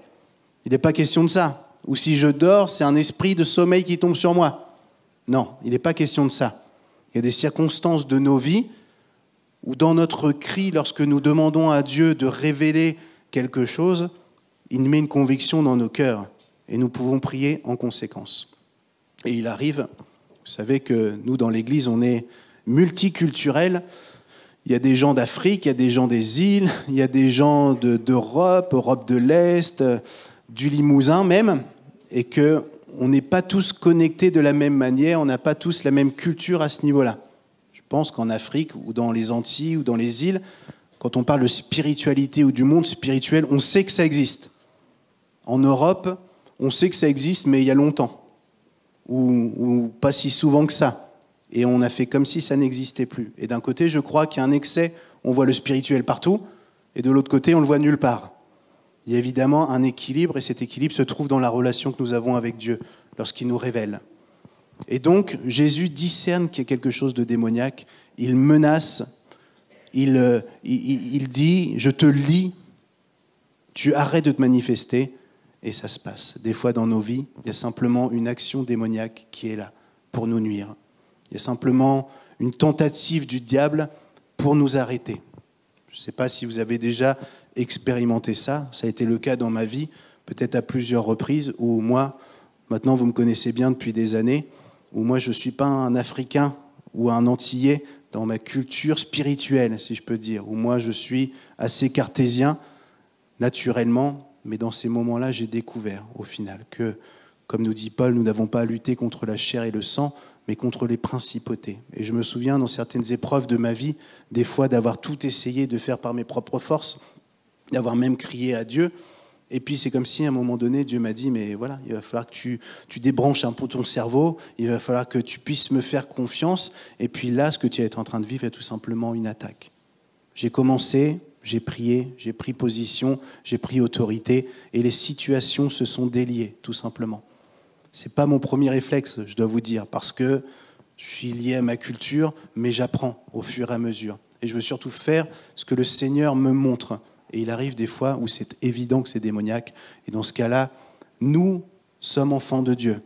[SPEAKER 1] Il n'est pas question de ça. Ou si je dors, c'est un esprit de sommeil qui tombe sur moi. Non, il n'est pas question de ça. Il y a des circonstances de nos vies où dans notre cri, lorsque nous demandons à Dieu de révéler quelque chose, il met une conviction dans nos cœurs et nous pouvons prier en conséquence. Et il arrive, vous savez que nous dans l'Église, on est multiculturels. Il y a des gens d'Afrique, il y a des gens des îles, il y a des gens d'Europe, Europe de l'Est, du Limousin même, et qu'on n'est pas tous connectés de la même manière, on n'a pas tous la même culture à ce niveau-là. Je pense qu'en Afrique ou dans les Antilles ou dans les îles, quand on parle de spiritualité ou du monde spirituel, on sait que ça existe. En Europe, on sait que ça existe, mais il y a longtemps, ou pas si souvent que ça. Et on a fait comme si ça n'existait plus. Et d'un côté, je crois qu'il y a un excès, on voit le spirituel partout, et de l'autre côté, on le voit nulle part. Il y a évidemment un équilibre, et cet équilibre se trouve dans la relation que nous avons avec Dieu, lorsqu'il nous révèle. Et donc, Jésus discerne qu'il y a quelque chose de démoniaque, il menace, il dit « je te lie, tu arrêtes de te manifester », et ça se passe. Des fois dans nos vies, il y a simplement une action démoniaque qui est là pour nous nuire. Il y a simplement une tentative du diable pour nous arrêter. Je ne sais pas si vous avez déjà expérimenté ça. Ça a été le cas dans ma vie, peut-être à plusieurs reprises, où moi, maintenant vous me connaissez bien depuis des années, où moi je ne suis pas un Africain ou un Antillais dans ma culture spirituelle, si je peux dire, où moi je suis assez cartésien, naturellement, mais dans ces moments-là, j'ai découvert au final que, comme nous dit Paul, nous n'avons pas à lutter contre la chair et le sang, mais contre les principautés. Et je me souviens, dans certaines épreuves de ma vie, des fois d'avoir tout essayé de faire par mes propres forces, d'avoir même crié à Dieu. Et puis c'est comme si à un moment donné, Dieu m'a dit, mais voilà, il va falloir que tu débranches un peu ton cerveau, il va falloir que tu puisses me faire confiance. Et puis là, ce que tu es en train de vivre est tout simplement une attaque. J'ai commencé, j'ai prié, j'ai pris position, j'ai pris autorité, et les situations se sont déliées, tout simplement. Ce n'est pas mon premier réflexe, je dois vous dire, parce que je suis lié à ma culture, mais j'apprends au fur et à mesure. Et je veux surtout faire ce que le Seigneur me montre. Et il arrive des fois où c'est évident que c'est démoniaque. Et dans ce cas-là, nous sommes enfants de Dieu.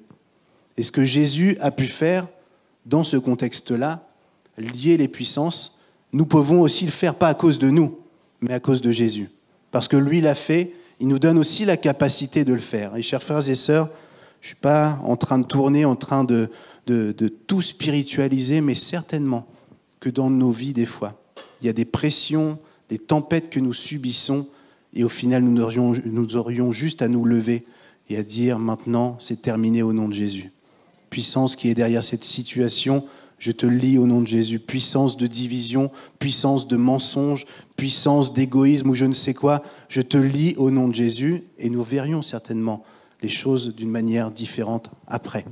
[SPEAKER 1] Et ce que Jésus a pu faire dans ce contexte-là, lier les puissances, nous pouvons aussi le faire, pas à cause de nous, mais à cause de Jésus. Parce que lui l'a fait, il nous donne aussi la capacité de le faire. Et chers frères et sœurs, je ne suis pas en train de tourner, en train de tout spiritualiser, mais certainement que dans nos vies, des fois, il y a des pressions, des tempêtes que nous subissons, et au final, nous aurions juste à nous lever et à dire, maintenant, c'est terminé au nom de Jésus. Puissance qui est derrière cette situation, je te lie au nom de Jésus. Puissance de division, puissance de mensonge, puissance d'égoïsme ou je ne sais quoi, je te lie au nom de Jésus, et nous verrions certainement les choses d'une manière différente après.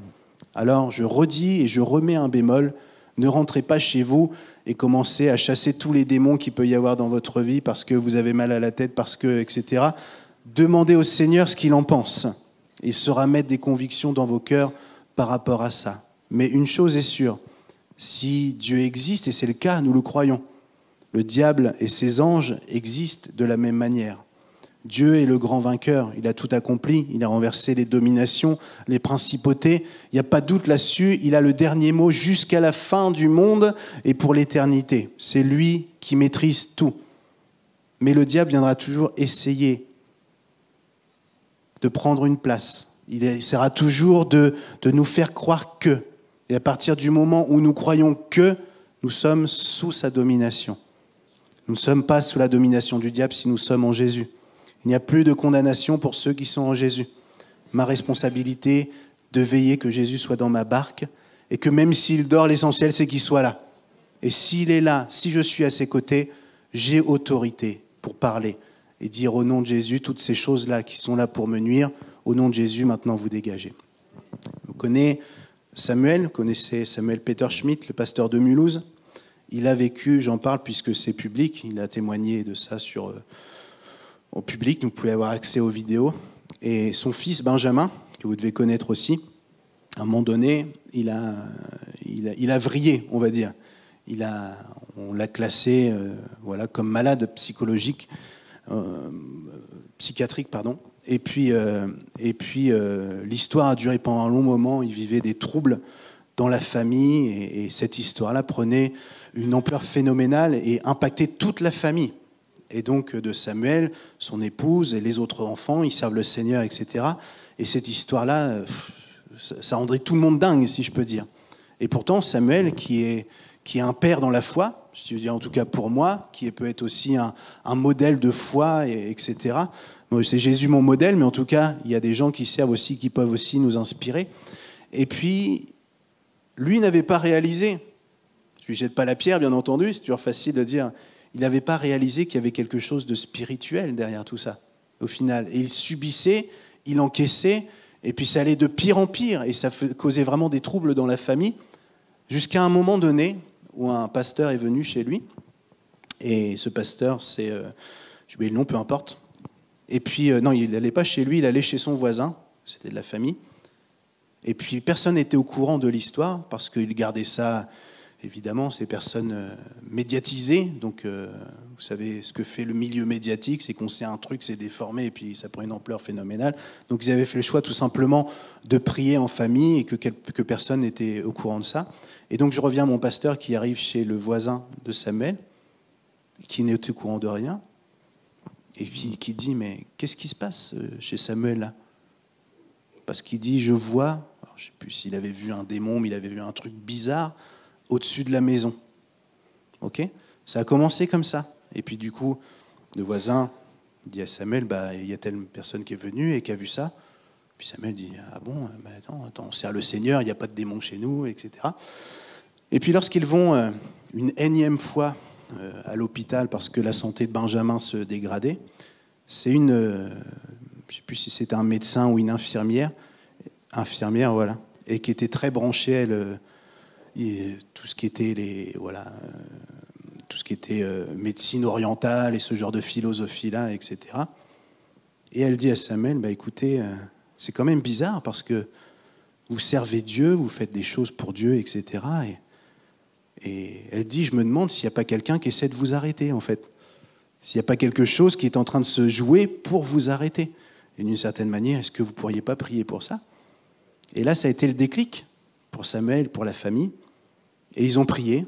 [SPEAKER 1] Alors, je redis et je remets un bémol, ne rentrez pas chez vous et commencez à chasser tous les démons qu'il peut y avoir dans votre vie parce que vous avez mal à la tête, parce que, etc. Demandez au Seigneur ce qu'il en pense. Il saura mettre des convictions dans vos cœurs par rapport à ça. Mais une chose est sûre, si Dieu existe, et c'est le cas, nous le croyons, le diable et ses anges existent de la même manière. Dieu est le grand vainqueur, il a tout accompli, il a renversé les dominations, les principautés, il n'y a pas de doute là-dessus, il a le dernier mot jusqu'à la fin du monde et pour l'éternité. C'est lui qui maîtrise tout. Mais le diable viendra toujours essayer de prendre une place. Il essaiera toujours de nous faire croire que. Et à partir du moment où nous croyons que, nous sommes sous sa domination. Nous ne sommes pas sous la domination du diable si nous sommes en Jésus. Il n'y a plus de condamnation pour ceux qui sont en Jésus. ma responsabilité de veiller que Jésus soit dans ma barque et que même s'il dort, l'essentiel c'est qu'il soit là. Et s'il est là, si je suis à ses côtés, j'ai autorité pour parler et dire au nom de Jésus toutes ces choses-là qui sont là pour me nuire, au nom de Jésus, maintenant vous dégagez. Vous connaissez Samuel Peter Schmidt, le pasteur de Mulhouse. Il a vécu, j'en parle puisque c'est public, il a témoigné de ça au public, vous pouvez avoir accès aux vidéos. Et son fils Benjamin, que vous devez connaître aussi, à un moment donné, il a vrillé, on va dire. On l'a classé comme malade psychologique, psychiatrique, pardon. Et puis l'histoire a duré pendant un long moment. Il vivait des troubles dans la famille et cette histoire-là prenait une ampleur phénoménale et impactait toute la famille. Et donc de Samuel, son épouse et les autres enfants, ils servent le Seigneur, etc. Et cette histoire-là, ça rendrait tout le monde dingue, si je peux dire. Et pourtant, Samuel, qui est un père dans la foi, je veux dire en tout cas pour moi, qui peut être aussi un modèle de foi, etc. Moi, c'est Jésus mon modèle, mais en tout cas, il y a des gens qui servent aussi, qui peuvent aussi nous inspirer. Et puis, lui n'avait pas réalisé, je lui jette pas la pierre, bien entendu, c'est toujours facile de dire, il n'avait pas réalisé qu'il y avait quelque chose de spirituel derrière tout ça, au final. Et il subissait, il encaissait, et puis ça allait de pire en pire, et ça causait vraiment des troubles dans la famille, jusqu'à un moment donné où un pasteur est venu chez lui, et ce pasteur, j'ai oublié le nom, peu importe, et puis, non, il n'allait pas chez lui, il allait chez son voisin, c'était de la famille, et puis personne n'était au courant de l'histoire, parce qu'il gardait ça, évidemment, ces personnes médiatisées, donc vous savez ce que fait le milieu médiatique, c'est qu'on sait un truc, c'est déformé, et puis ça prend une ampleur phénoménale. Donc ils avaient fait le choix tout simplement de prier en famille, et que personne n'était au courant de ça. Et donc je reviens à mon pasteur qui arrive chez le voisin de Samuel, qui n'est au courant de rien, et puis qui dit, mais qu'est-ce qui se passe chez Samuel là? Parce qu'il dit, je vois, alors, je ne sais plus s'il avait vu un démon, mais il avait vu un truc bizarre au-dessus de la maison. Ok? Ça a commencé comme ça. Et puis du coup, le voisin dit à Samuel, il y a telle personne qui est venue et qui a vu ça. Puis Samuel dit, ah bon, attends, on sert le Seigneur, il n'y a pas de démon chez nous, etc. Et puis lorsqu'ils vont une énième fois à l'hôpital parce que la santé de Benjamin se dégradait, c'est je ne sais plus si c'était un médecin ou une infirmière, voilà, et qui était très branchée, elle, tout ce qui était tout ce qui était médecine orientale et ce genre de philosophie-là, etc. Et elle dit à Samuel, écoutez, c'est quand même bizarre parce que vous servez Dieu, vous faites des choses pour Dieu, etc. Et elle dit, je me demande s'il n'y a pas quelqu'un qui essaie de vous arrêter, en fait. S'il n'y a pas quelque chose qui est en train de se jouer pour vous arrêter. Et d'une certaine manière, est-ce que vous ne pourriez pas prier pour ça? Et là, ça a été le déclic pour Samuel, pour la famille. Et ils ont prié.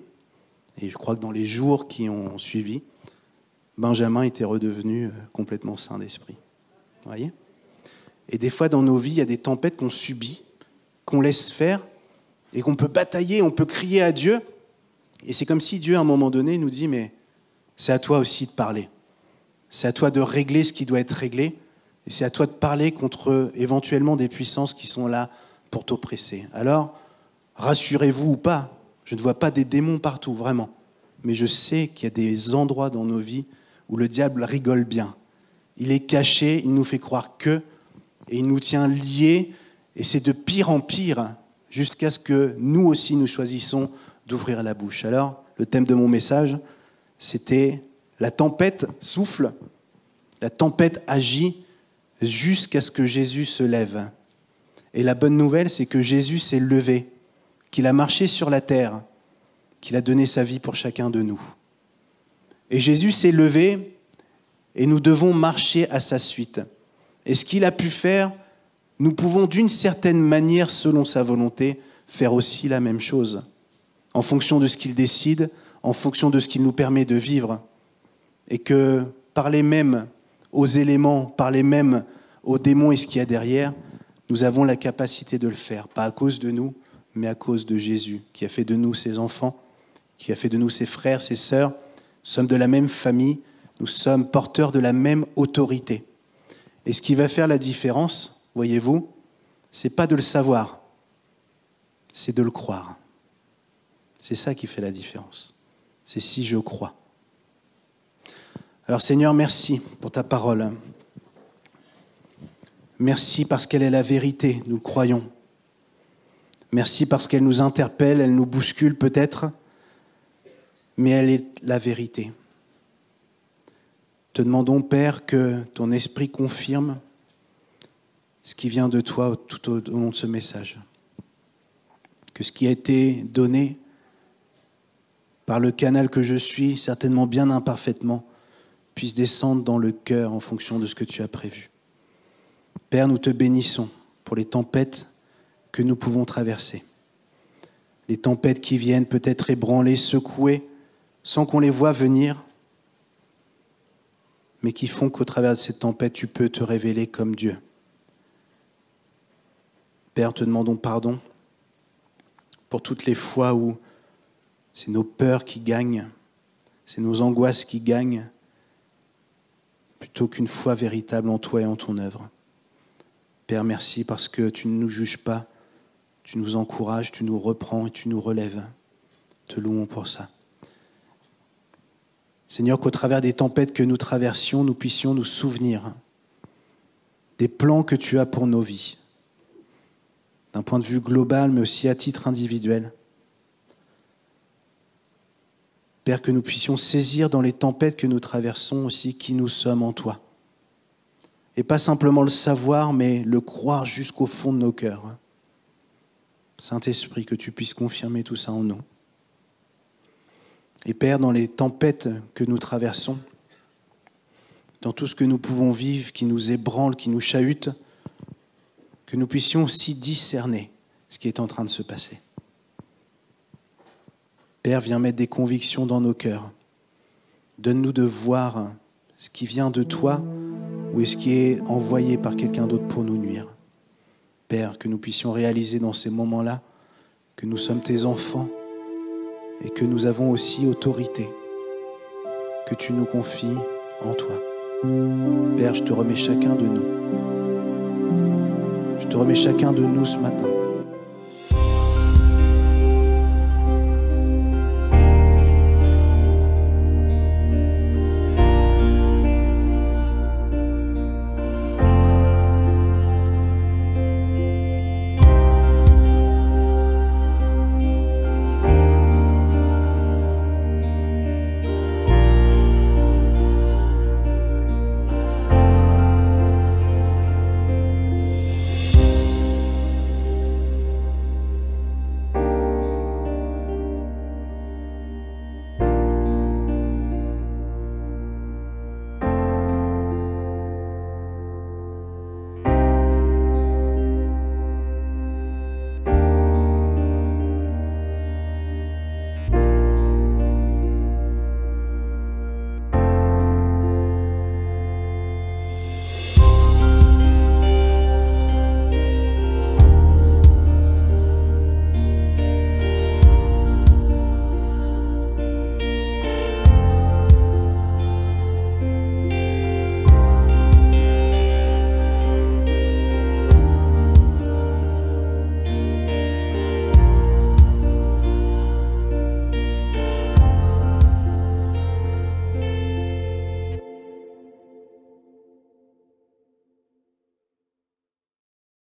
[SPEAKER 1] Et je crois que dans les jours qui ont suivi, Benjamin était redevenu complètement saint d'esprit. Vous voyez? Et des fois, dans nos vies, il y a des tempêtes qu'on subit, qu'on laisse faire, et qu'on peut batailler, on peut crier à Dieu. Et c'est comme si Dieu, à un moment donné, nous dit, mais c'est à toi aussi de parler. C'est à toi de régler ce qui doit être réglé. Et c'est à toi de parler contre éventuellement des puissances qui sont là pour t'oppresser. Alors, rassurez-vous ou pas, je ne vois pas des démons partout, vraiment. Mais je sais qu'il y a des endroits dans nos vies où le diable rigole bien. Il est caché, il nous fait croire que, et il nous tient liés, et c'est de pire en pire, jusqu'à ce que nous aussi nous choisissons d'ouvrir la bouche. Alors, le thème de mon message, c'était « La tempête souffle, la tempête agit jusqu'à ce que Jésus se lève ». Et la bonne nouvelle, c'est que Jésus s'est levé, qu'il a marché sur la terre, qu'il a donné sa vie pour chacun de nous. Et Jésus s'est levé et nous devons marcher à sa suite. Et ce qu'il a pu faire, nous pouvons d'une certaine manière, selon sa volonté, faire aussi la même chose, en fonction de ce qu'il décide, en fonction de ce qu'il nous permet de vivre. Et que par les mêmes aux éléments, par les mêmes aux démons et ce qu'il y a derrière, nous avons la capacité de le faire, pas à cause de nous, mais à cause de Jésus, qui a fait de nous ses enfants, qui a fait de nous ses frères, ses sœurs. Nous sommes de la même famille, nous sommes porteurs de la même autorité. Et ce qui va faire la différence, voyez-vous, c'est pas de le savoir, c'est de le croire. C'est ça qui fait la différence. C'est si je crois. Alors Seigneur, merci pour ta parole. Merci parce qu'elle est la vérité, nous le croyons. Merci parce qu'elle nous interpelle, elle nous bouscule peut-être, mais elle est la vérité. Te demandons, Père, que ton esprit confirme ce qui vient de toi tout au long de ce message. Que ce qui a été donné par le canal que je suis, certainement bien imparfaitement, puisse descendre dans le cœur en fonction de ce que tu as prévu. Père, nous te bénissons pour les tempêtes que nous pouvons traverser. Les tempêtes qui viennent peut-être ébranler, secouer, sans qu'on les voie venir, mais qui font qu'au travers de ces tempêtes, tu peux te révéler comme Dieu. Père, te demandons pardon pour toutes les fois où c'est nos peurs qui gagnent, c'est nos angoisses qui gagnent, plutôt qu'une foi véritable en toi et en ton œuvre. Père, merci parce que tu ne nous juges pas, tu nous encourages, tu nous reprends et tu nous relèves. Te louons pour ça. Seigneur, qu'au travers des tempêtes que nous traversions, nous puissions nous souvenir des plans que tu as pour nos vies, d'un point de vue global, mais aussi à titre individuel. Père, que nous puissions saisir dans les tempêtes que nous traversons aussi qui nous sommes en toi. Et pas simplement le savoir, mais le croire jusqu'au fond de nos cœurs. Saint-Esprit, que tu puisses confirmer tout ça en nous. Et Père, dans les tempêtes que nous traversons, dans tout ce que nous pouvons vivre, qui nous ébranle, qui nous chahute, que nous puissions aussi discerner ce qui est en train de se passer. Père, viens mettre des convictions dans nos cœurs. Donne-nous de voir ce qui vient de toi ou ce qui est envoyé par quelqu'un d'autre pour nous nuire. Père, que nous puissions réaliser dans ces moments-là que nous sommes tes enfants et que nous avons aussi autorité que tu nous confies en toi. Père, je te remets chacun de nous. Je te remets chacun de nous ce matin.